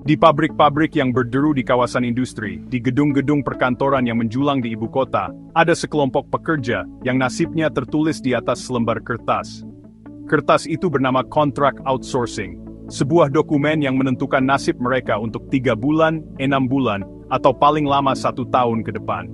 Di pabrik-pabrik yang berderu di kawasan industri, di gedung-gedung perkantoran yang menjulang di ibu kota, ada sekelompok pekerja yang nasibnya tertulis di atas selembar kertas. Kertas itu bernama Contract Outsourcing, sebuah dokumen yang menentukan nasib mereka untuk 3 bulan, 6 bulan, atau paling lama 1 tahun ke depan.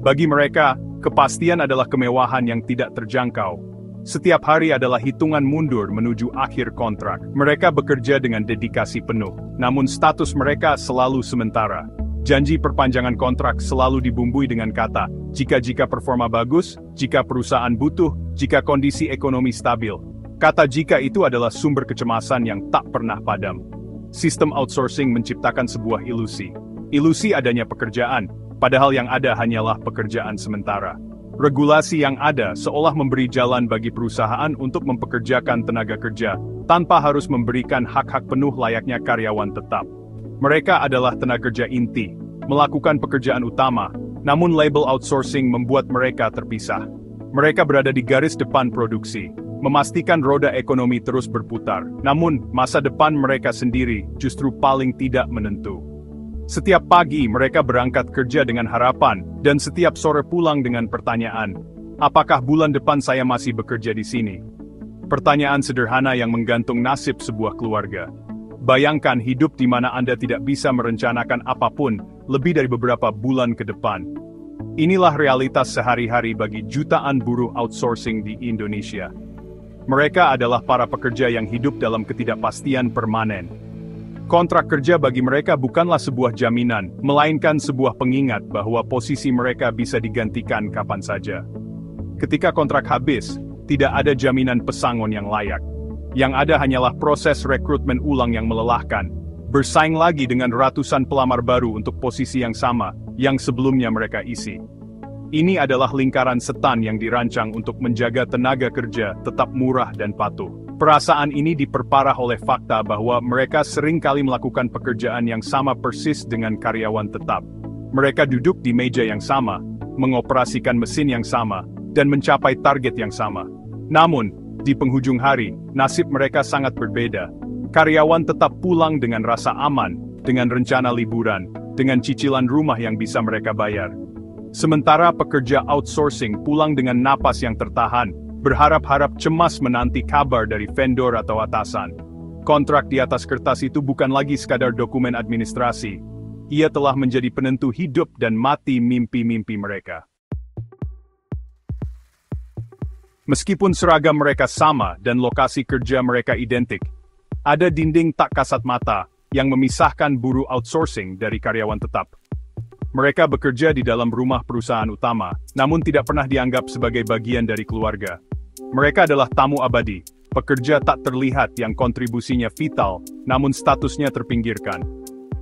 Bagi mereka, kepastian adalah kemewahan yang tidak terjangkau. Setiap hari adalah hitungan mundur menuju akhir kontrak. Mereka bekerja dengan dedikasi penuh, namun status mereka selalu sementara. Janji perpanjangan kontrak selalu dibumbui dengan kata, jika performa bagus, jika perusahaan butuh, jika kondisi ekonomi stabil. Kata jika itu adalah sumber kecemasan yang tak pernah padam. Sistem outsourcing menciptakan sebuah ilusi. Ilusi adanya pekerjaan, padahal yang ada hanyalah pekerjaan sementara. Regulasi yang ada seolah memberi jalan bagi perusahaan untuk mempekerjakan tenaga kerja, tanpa harus memberikan hak-hak penuh layaknya karyawan tetap. Mereka adalah tenaga kerja inti, melakukan pekerjaan utama, namun label outsourcing membuat mereka terpisah. Mereka berada di garis depan produksi, memastikan roda ekonomi terus berputar, namun masa depan mereka sendiri justru paling tidak menentu. Setiap pagi mereka berangkat kerja dengan harapan, dan setiap sore pulang dengan pertanyaan, apakah bulan depan saya masih bekerja di sini? Pertanyaan sederhana yang menggantung nasib sebuah keluarga. Bayangkan hidup di mana Anda tidak bisa merencanakan apapun lebih dari beberapa bulan ke depan. Inilah realitas sehari-hari bagi jutaan buruh outsourcing di Indonesia. Mereka adalah para pekerja yang hidup dalam ketidakpastian permanen. Kontrak kerja bagi mereka bukanlah sebuah jaminan, melainkan sebuah pengingat bahwa posisi mereka bisa digantikan kapan saja. Ketika kontrak habis, tidak ada jaminan pesangon yang layak. Yang ada hanyalah proses rekrutmen ulang yang melelahkan, bersaing lagi dengan ratusan pelamar baru untuk posisi yang sama, yang sebelumnya mereka isi. Ini adalah lingkaran setan yang dirancang untuk menjaga tenaga kerja tetap murah dan patuh. Perasaan ini diperparah oleh fakta bahwa mereka sering kali melakukan pekerjaan yang sama persis dengan karyawan tetap. Mereka duduk di meja yang sama, mengoperasikan mesin yang sama, dan mencapai target yang sama. Namun, di penghujung hari, nasib mereka sangat berbeda. Karyawan tetap pulang dengan rasa aman, dengan rencana liburan, dengan cicilan rumah yang bisa mereka bayar. Sementara pekerja outsourcing pulang dengan napas yang tertahan, berharap-harap cemas menanti kabar dari vendor atau atasan. Kontrak di atas kertas itu bukan lagi sekadar dokumen administrasi. Ia telah menjadi penentu hidup dan mati mimpi-mimpi mereka. Meskipun seragam mereka sama dan lokasi kerja mereka identik, ada dinding tak kasat mata yang memisahkan buruh outsourcing dari karyawan tetap. Mereka bekerja di dalam rumah perusahaan utama, namun tidak pernah dianggap sebagai bagian dari keluarga. Mereka adalah tamu abadi, pekerja tak terlihat yang kontribusinya vital, namun statusnya terpinggirkan.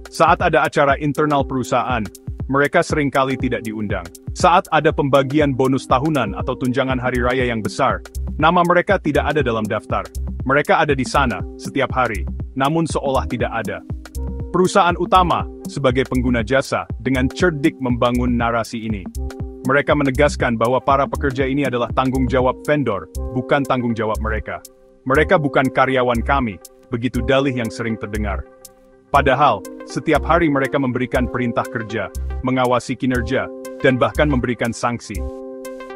Saat ada acara internal perusahaan, mereka seringkali tidak diundang. Saat ada pembagian bonus tahunan atau tunjangan hari raya yang besar, nama mereka tidak ada dalam daftar. Mereka ada di sana, setiap hari, namun seolah tidak ada. Perusahaan utama, sebagai pengguna jasa, dengan cerdik membangun narasi ini. Mereka menegaskan bahwa para pekerja ini adalah tanggung jawab vendor, bukan tanggung jawab mereka. Mereka bukan karyawan kami, begitu dalih yang sering terdengar. Padahal, setiap hari mereka memberikan perintah kerja, mengawasi kinerja, dan bahkan memberikan sanksi.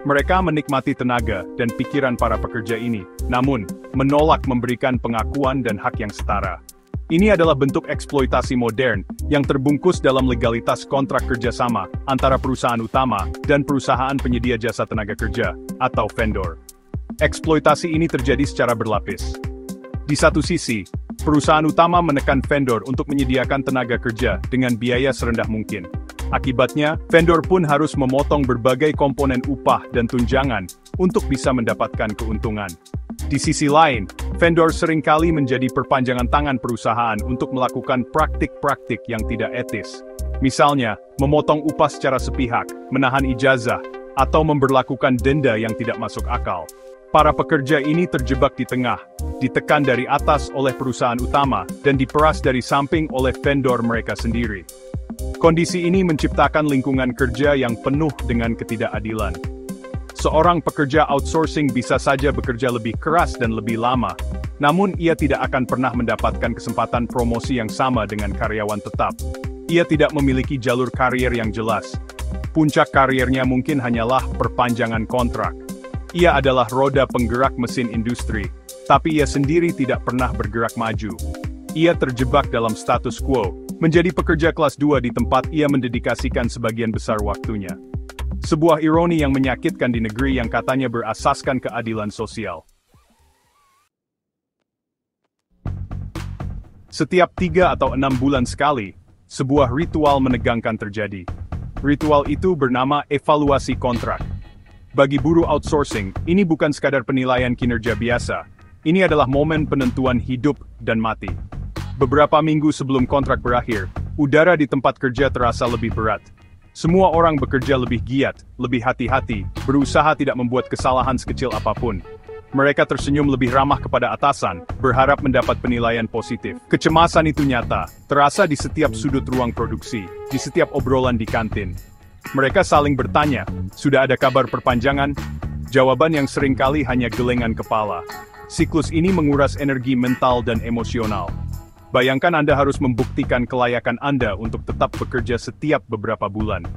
Mereka menikmati tenaga dan pikiran para pekerja ini, namun menolak memberikan pengakuan dan hak yang setara. Ini adalah bentuk eksploitasi modern yang terbungkus dalam legalitas kontrak kerjasama antara perusahaan utama dan perusahaan penyedia jasa tenaga kerja atau vendor. Eksploitasi ini terjadi secara berlapis. Di satu sisi, perusahaan utama menekan vendor untuk menyediakan tenaga kerja dengan biaya serendah mungkin. Akibatnya, vendor pun harus memotong berbagai komponen upah dan tunjangan untuk bisa mendapatkan keuntungan. Di sisi lain, vendor seringkali menjadi perpanjangan tangan perusahaan untuk melakukan praktik-praktik yang tidak etis. Misalnya, memotong upah secara sepihak, menahan ijazah, atau memberlakukan denda yang tidak masuk akal. Para pekerja ini terjebak di tengah, ditekan dari atas oleh perusahaan utama, dan diperas dari samping oleh vendor mereka sendiri. Kondisi ini menciptakan lingkungan kerja yang penuh dengan ketidakadilan. Seorang pekerja outsourcing bisa saja bekerja lebih keras dan lebih lama, namun ia tidak akan pernah mendapatkan kesempatan promosi yang sama dengan karyawan tetap. Ia tidak memiliki jalur karier yang jelas. Puncak kariernya mungkin hanyalah perpanjangan kontrak. Ia adalah roda penggerak mesin industri, tapi ia sendiri tidak pernah bergerak maju. Ia terjebak dalam status quo, menjadi pekerja kelas 2 di tempat ia mendedikasikan sebagian besar waktunya. Sebuah ironi yang menyakitkan di negeri yang katanya berasaskan keadilan sosial. Setiap 3 atau 6 bulan sekali, sebuah ritual menegangkan terjadi. Ritual itu bernama evaluasi kontrak. Bagi buruh outsourcing, ini bukan sekadar penilaian kinerja biasa. Ini adalah momen penentuan hidup dan mati. Beberapa minggu sebelum kontrak berakhir, udara di tempat kerja terasa lebih berat. Semua orang bekerja lebih giat, lebih hati-hati, berusaha tidak membuat kesalahan sekecil apapun. Mereka tersenyum lebih ramah kepada atasan, berharap mendapat penilaian positif. Kecemasan itu nyata, terasa di setiap sudut ruang produksi, di setiap obrolan di kantin. Mereka saling bertanya, sudah ada kabar perpanjangan? Jawaban yang seringkali hanya gelengan kepala. Siklus ini menguras energi mental dan emosional. Bayangkan Anda harus membuktikan kelayakan Anda untuk tetap bekerja setiap beberapa bulan.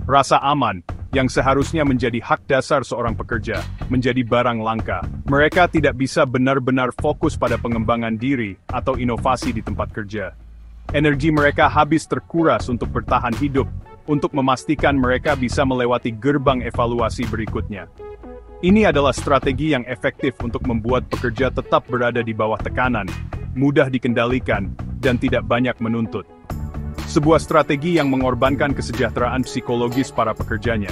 Rasa aman, yang seharusnya menjadi hak dasar seorang pekerja, menjadi barang langka. Mereka tidak bisa benar-benar fokus pada pengembangan diri atau inovasi di tempat kerja. Energi mereka habis terkuras untuk bertahan hidup, untuk memastikan mereka bisa melewati gerbang evaluasi berikutnya. Ini adalah strategi yang efektif untuk membuat pekerja tetap berada di bawah tekanan, mudah dikendalikan, dan tidak banyak menuntut. Sebuah strategi yang mengorbankan kesejahteraan psikologis para pekerjanya.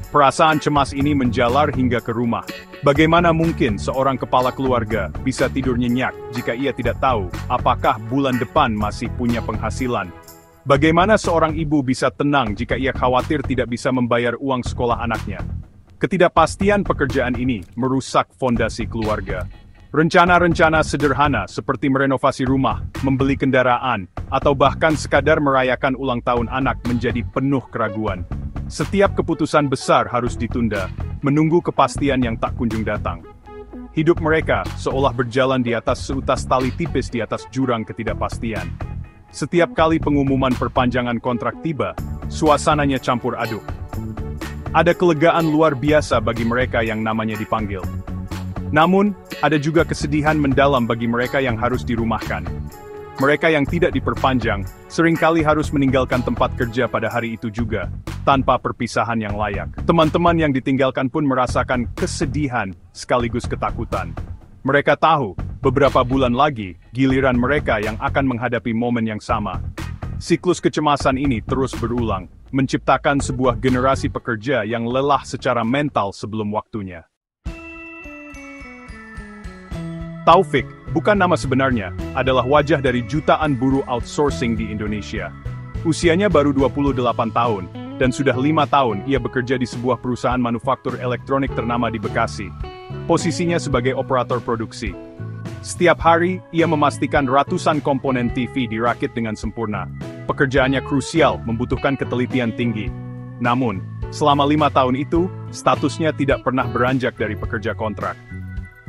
Perasaan cemas ini menjalar hingga ke rumah. Bagaimana mungkin seorang kepala keluarga bisa tidur nyenyak jika ia tidak tahu apakah bulan depan masih punya penghasilan? Bagaimana seorang ibu bisa tenang jika ia khawatir tidak bisa membayar uang sekolah anaknya? Ketidakpastian pekerjaan ini merusak fondasi keluarga. Rencana-rencana sederhana seperti merenovasi rumah, membeli kendaraan, atau bahkan sekadar merayakan ulang tahun anak menjadi penuh keraguan. Setiap keputusan besar harus ditunda, menunggu kepastian yang tak kunjung datang. Hidup mereka seolah berjalan di atas seutas tali tipis di atas jurang ketidakpastian. Setiap kali pengumuman perpanjangan kontrak tiba, suasananya campur aduk. Ada kelegaan luar biasa bagi mereka yang namanya dipanggil. Namun, ada juga kesedihan mendalam bagi mereka yang harus dirumahkan. Mereka yang tidak diperpanjang, seringkali harus meninggalkan tempat kerja pada hari itu juga, tanpa perpisahan yang layak. Teman-teman yang ditinggalkan pun merasakan kesedihan sekaligus ketakutan. Mereka tahu, beberapa bulan lagi, giliran mereka yang akan menghadapi momen yang sama. Siklus kecemasan ini terus berulang, menciptakan sebuah generasi pekerja yang lelah secara mental sebelum waktunya. Taufik, bukan nama sebenarnya, adalah wajah dari jutaan buruh outsourcing di Indonesia. Usianya baru 28 tahun, dan sudah 5 tahun ia bekerja di sebuah perusahaan manufaktur elektronik ternama di Bekasi. Posisinya sebagai operator produksi. Setiap hari, ia memastikan ratusan komponen TV dirakit dengan sempurna. Pekerjaannya krusial, membutuhkan ketelitian tinggi. Namun, selama 5 tahun itu, statusnya tidak pernah beranjak dari pekerja kontrak.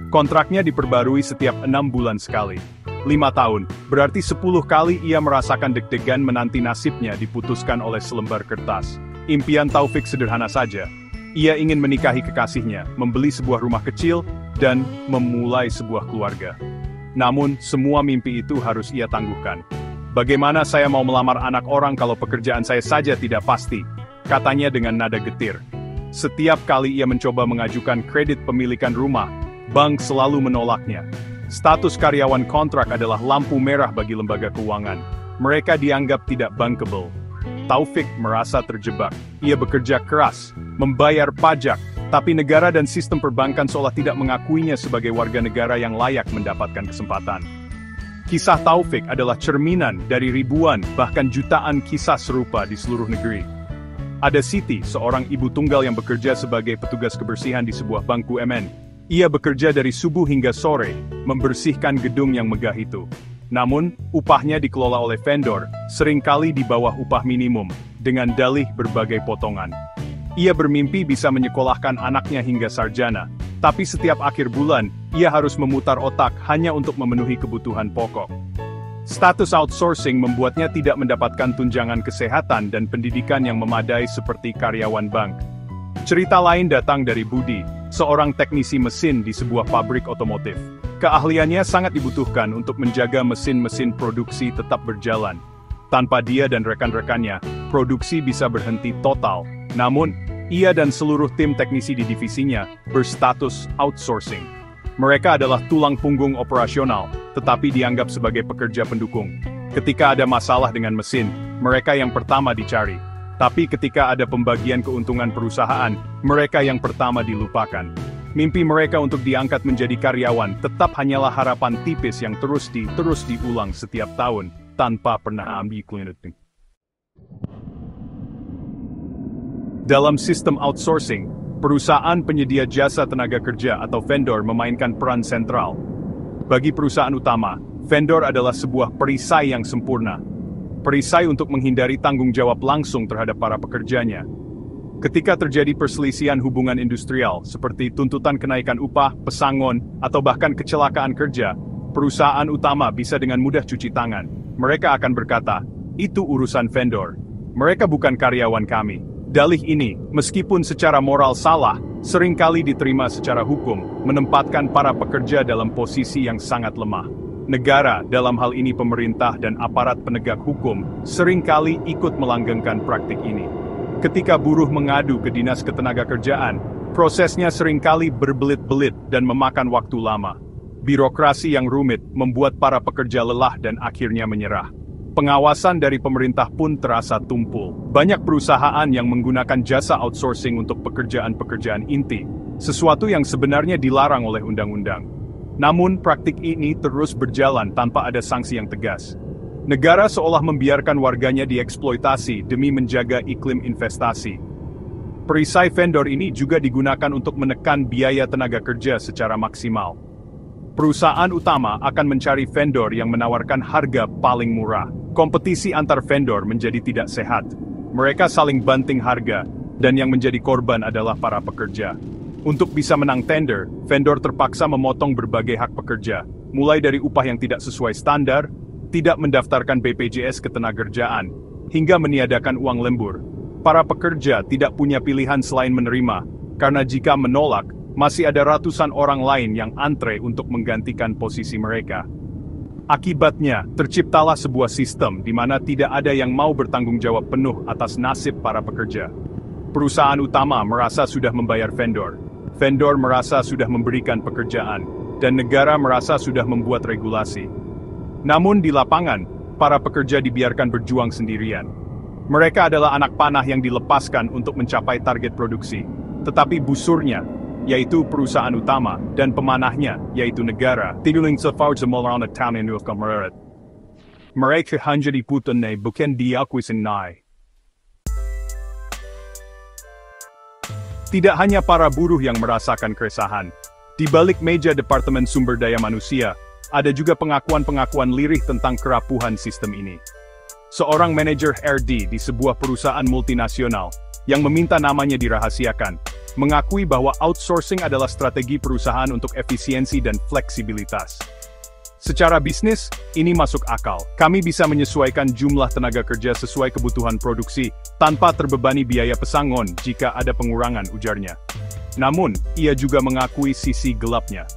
Kontraknya diperbarui setiap 6 bulan sekali. 5 tahun, berarti 10 kali ia merasakan deg-degan menanti nasibnya diputuskan oleh selembar kertas. Impian Taufik sederhana saja. Ia ingin menikahi kekasihnya, membeli sebuah rumah kecil, dan memulai sebuah keluarga. Namun, semua mimpi itu harus ia tangguhkan. Bagaimana saya mau melamar anak orang kalau pekerjaan saya saja tidak pasti? Katanya dengan nada getir. Setiap kali ia mencoba mengajukan kredit pemilikan rumah, bank selalu menolaknya. Status karyawan kontrak adalah lampu merah bagi lembaga keuangan. Mereka dianggap tidak bankable. Taufik merasa terjebak. Ia bekerja keras, membayar pajak, tapi negara dan sistem perbankan seolah tidak mengakuinya sebagai warga negara yang layak mendapatkan kesempatan. Kisah Taufik adalah cerminan dari ribuan, bahkan jutaan kisah serupa di seluruh negeri. Ada Siti, seorang ibu tunggal yang bekerja sebagai petugas kebersihan di sebuah bank BUMN. Ia bekerja dari subuh hingga sore, membersihkan gedung yang megah itu. Namun, upahnya dikelola oleh vendor, seringkali di bawah upah minimum, dengan dalih berbagai potongan. Ia bermimpi bisa menyekolahkan anaknya hingga sarjana, tapi setiap akhir bulan, ia harus memutar otak hanya untuk memenuhi kebutuhan pokok. Status outsourcing membuatnya tidak mendapatkan tunjangan kesehatan dan pendidikan yang memadai seperti karyawan bank. Cerita lain datang dari Budi, seorang teknisi mesin di sebuah pabrik otomotif. Keahliannya sangat dibutuhkan untuk menjaga mesin-mesin produksi tetap berjalan. Tanpa dia dan rekan-rekannya, produksi bisa berhenti total. Namun, ia dan seluruh tim teknisi di divisinya berstatus outsourcing. Mereka adalah tulang punggung operasional, tetapi dianggap sebagai pekerja pendukung. Ketika ada masalah dengan mesin, mereka yang pertama dicari. Tapi ketika ada pembagian keuntungan perusahaan, mereka yang pertama dilupakan. Mimpi mereka untuk diangkat menjadi karyawan tetap hanyalah harapan tipis yang terus diulang setiap tahun, tanpa pernah ambil klinik. Dalam sistem outsourcing, perusahaan penyedia jasa tenaga kerja atau vendor memainkan peran sentral. Bagi perusahaan utama, vendor adalah sebuah perisai yang sempurna. Perisai untuk menghindari tanggung jawab langsung terhadap para pekerjanya. Ketika terjadi perselisihan hubungan industrial, seperti tuntutan kenaikan upah, pesangon, atau bahkan kecelakaan kerja, perusahaan utama bisa dengan mudah cuci tangan. Mereka akan berkata, itu urusan vendor. Mereka bukan karyawan kami. Dalih ini, meskipun secara moral salah, seringkali diterima secara hukum, menempatkan para pekerja dalam posisi yang sangat lemah. Negara, dalam hal ini pemerintah dan aparat penegak hukum, seringkali ikut melanggengkan praktik ini. Ketika buruh mengadu ke Dinas Ketenagakerjaan, prosesnya seringkali berbelit-belit dan memakan waktu lama. Birokrasi yang rumit membuat para pekerja lelah dan akhirnya menyerah. Pengawasan dari pemerintah pun terasa tumpul. Banyak perusahaan yang menggunakan jasa outsourcing untuk pekerjaan-pekerjaan inti, sesuatu yang sebenarnya dilarang oleh undang-undang. Namun, praktik ini terus berjalan tanpa ada sanksi yang tegas. Negara seolah membiarkan warganya dieksploitasi demi menjaga iklim investasi. Perisai vendor ini juga digunakan untuk menekan biaya tenaga kerja secara maksimal. Perusahaan utama akan mencari vendor yang menawarkan harga paling murah. Kompetisi antar vendor menjadi tidak sehat. Mereka saling banting harga, dan yang menjadi korban adalah para pekerja. Untuk bisa menang tender, vendor terpaksa memotong berbagai hak pekerja, mulai dari upah yang tidak sesuai standar, tidak mendaftarkan BPJS Ketenagakerjaan, hingga meniadakan uang lembur. Para pekerja tidak punya pilihan selain menerima, karena jika menolak, masih ada ratusan orang lain yang antre untuk menggantikan posisi mereka. Akibatnya, terciptalah sebuah sistem di mana tidak ada yang mau bertanggung jawab penuh atas nasib para pekerja. Perusahaan utama merasa sudah membayar vendor. Vendor merasa sudah memberikan pekerjaan, dan negara merasa sudah membuat regulasi. Namun di lapangan, para pekerja dibiarkan berjuang sendirian. Mereka adalah anak panah yang dilepaskan untuk mencapai target produksi. Tetapi busurnya, yaitu perusahaan utama, dan pemanahnya, yaitu negara, tiduling sefaud semolana tanah nuh kamarat. Mereka hanya diputanai bukan diakui senai. Tidak hanya para buruh yang merasakan keresahan. Di balik meja Departemen Sumber Daya Manusia, ada juga pengakuan-pengakuan lirih tentang kerapuhan sistem ini. Seorang manajer RD di sebuah perusahaan multinasional, yang meminta namanya dirahasiakan, mengakui bahwa outsourcing adalah strategi perusahaan untuk efisiensi dan fleksibilitas. Secara bisnis, ini masuk akal. Kami bisa menyesuaikan jumlah tenaga kerja sesuai kebutuhan produksi, tanpa terbebani biaya pesangon jika ada pengurangan, ujarnya. Namun, ia juga mengakui sisi gelapnya.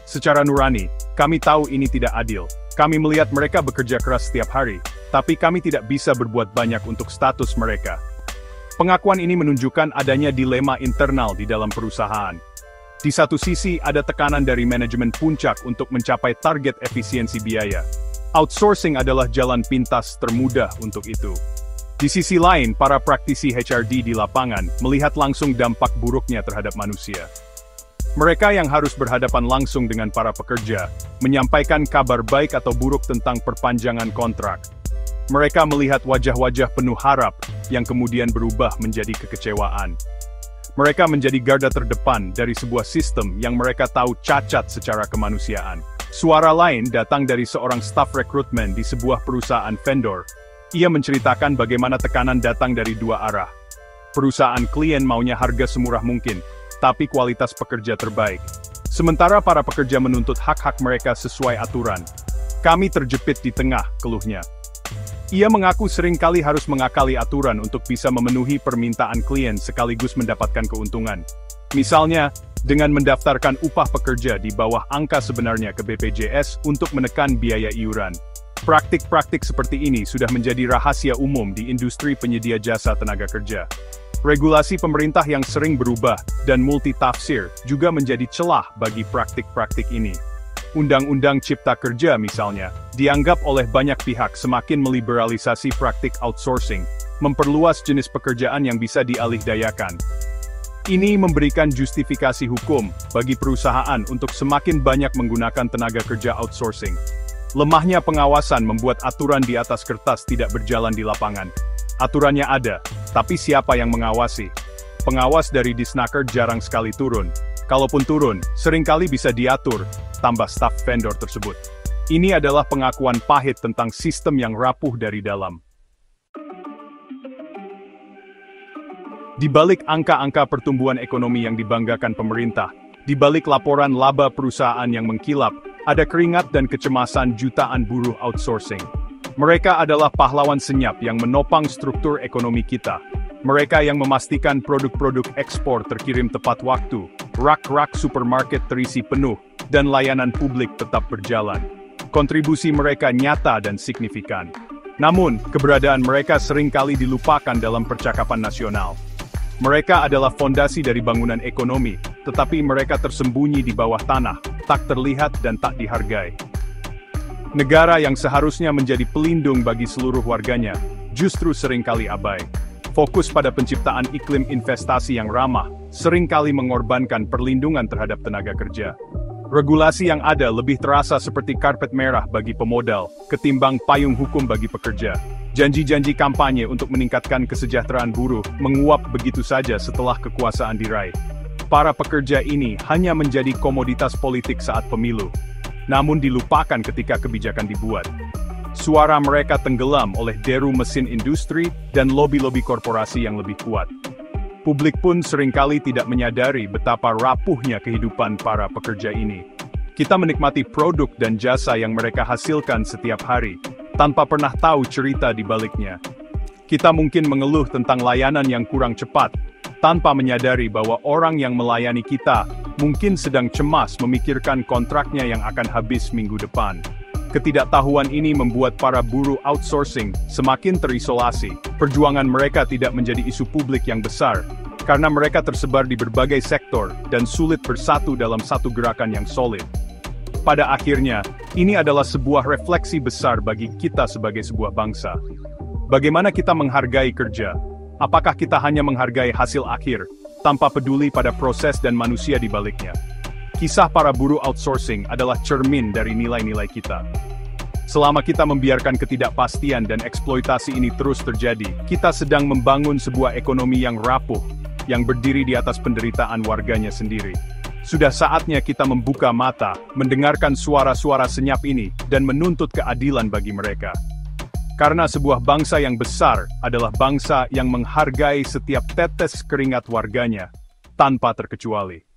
Secara nurani, kami tahu ini tidak adil. Kami melihat mereka bekerja keras setiap hari, tapi kami tidak bisa berbuat banyak untuk status mereka. Pengakuan ini menunjukkan adanya dilema internal di dalam perusahaan. Di satu sisi, ada tekanan dari manajemen puncak untuk mencapai target efisiensi biaya. Outsourcing adalah jalan pintas termudah untuk itu. Di sisi lain, para praktisi HRD di lapangan melihat langsung dampak buruknya terhadap manusia. Mereka yang harus berhadapan langsung dengan para pekerja, menyampaikan kabar baik atau buruk tentang perpanjangan kontrak. Mereka melihat wajah-wajah penuh harap, yang kemudian berubah menjadi kekecewaan. Mereka menjadi garda terdepan dari sebuah sistem yang mereka tahu cacat secara kemanusiaan. Suara lain datang dari seorang staf rekrutmen di sebuah perusahaan vendor. Ia menceritakan bagaimana tekanan datang dari dua arah. Perusahaan klien maunya harga semurah mungkin, tapi kualitas pekerja terbaik. Sementara para pekerja menuntut hak-hak mereka sesuai aturan. Kami terjepit di tengah, keluhnya. Ia mengaku seringkali harus mengakali aturan untuk bisa memenuhi permintaan klien sekaligus mendapatkan keuntungan. Misalnya, dengan mendaftarkan upah pekerja di bawah angka sebenarnya ke BPJS untuk menekan biaya iuran. Praktik-praktik seperti ini sudah menjadi rahasia umum di industri penyedia jasa tenaga kerja. Regulasi pemerintah yang sering berubah dan multitafsir juga menjadi celah bagi praktik-praktik ini. Undang-Undang Cipta Kerja misalnya, dianggap oleh banyak pihak semakin meliberalisasi praktik outsourcing, memperluas jenis pekerjaan yang bisa dialihdayakan. Ini memberikan justifikasi hukum bagi perusahaan untuk semakin banyak menggunakan tenaga kerja outsourcing. Lemahnya pengawasan membuat aturan di atas kertas tidak berjalan di lapangan. Aturannya ada, tapi siapa yang mengawasi? Pengawas dari Disnaker jarang sekali turun. Kalaupun turun, seringkali bisa diatur, tambah staf vendor tersebut. Ini adalah pengakuan pahit tentang sistem yang rapuh dari dalam. Di balik angka-angka pertumbuhan ekonomi yang dibanggakan pemerintah, di balik laporan laba perusahaan yang mengkilap, ada keringat dan kecemasan jutaan buruh outsourcing. Mereka adalah pahlawan senyap yang menopang struktur ekonomi kita. Mereka yang memastikan produk-produk ekspor terkirim tepat waktu, rak-rak supermarket terisi penuh, dan layanan publik tetap berjalan. Kontribusi mereka nyata dan signifikan. Namun, keberadaan mereka seringkali dilupakan dalam percakapan nasional. Mereka adalah fondasi dari bangunan ekonomi, tetapi mereka tersembunyi di bawah tanah, tak terlihat dan tak dihargai. Negara yang seharusnya menjadi pelindung bagi seluruh warganya, justru seringkali abai. Fokus pada penciptaan iklim investasi yang ramah, seringkali mengorbankan perlindungan terhadap tenaga kerja. Regulasi yang ada lebih terasa seperti karpet merah bagi pemodal, ketimbang payung hukum bagi pekerja. Janji-janji kampanye untuk meningkatkan kesejahteraan buruh menguap begitu saja setelah kekuasaan diraih. Para pekerja ini hanya menjadi komoditas politik saat pemilu, namun dilupakan ketika kebijakan dibuat. Suara mereka tenggelam oleh deru mesin industri dan lobi-lobi korporasi yang lebih kuat. Publik pun seringkali tidak menyadari betapa rapuhnya kehidupan para pekerja ini. Kita menikmati produk dan jasa yang mereka hasilkan setiap hari, tanpa pernah tahu cerita di baliknya. Kita mungkin mengeluh tentang layanan yang kurang cepat, tanpa menyadari bahwa orang yang melayani kita mungkin sedang cemas memikirkan kontraknya yang akan habis minggu depan. Ketidaktahuan ini membuat para buruh outsourcing semakin terisolasi. Perjuangan mereka tidak menjadi isu publik yang besar, karena mereka tersebar di berbagai sektor dan sulit bersatu dalam satu gerakan yang solid. Pada akhirnya, ini adalah sebuah refleksi besar bagi kita sebagai sebuah bangsa. Bagaimana kita menghargai kerja? Apakah kita hanya menghargai hasil akhir, tanpa peduli pada proses dan manusia di baliknya? Kisah para buruh outsourcing adalah cermin dari nilai-nilai kita. Selama kita membiarkan ketidakpastian dan eksploitasi ini terus terjadi, kita sedang membangun sebuah ekonomi yang rapuh, yang berdiri di atas penderitaan warganya sendiri. Sudah saatnya kita membuka mata, mendengarkan suara-suara senyap ini, dan menuntut keadilan bagi mereka. Karena sebuah bangsa yang besar adalah bangsa yang menghargai setiap tetes keringat warganya, tanpa terkecuali.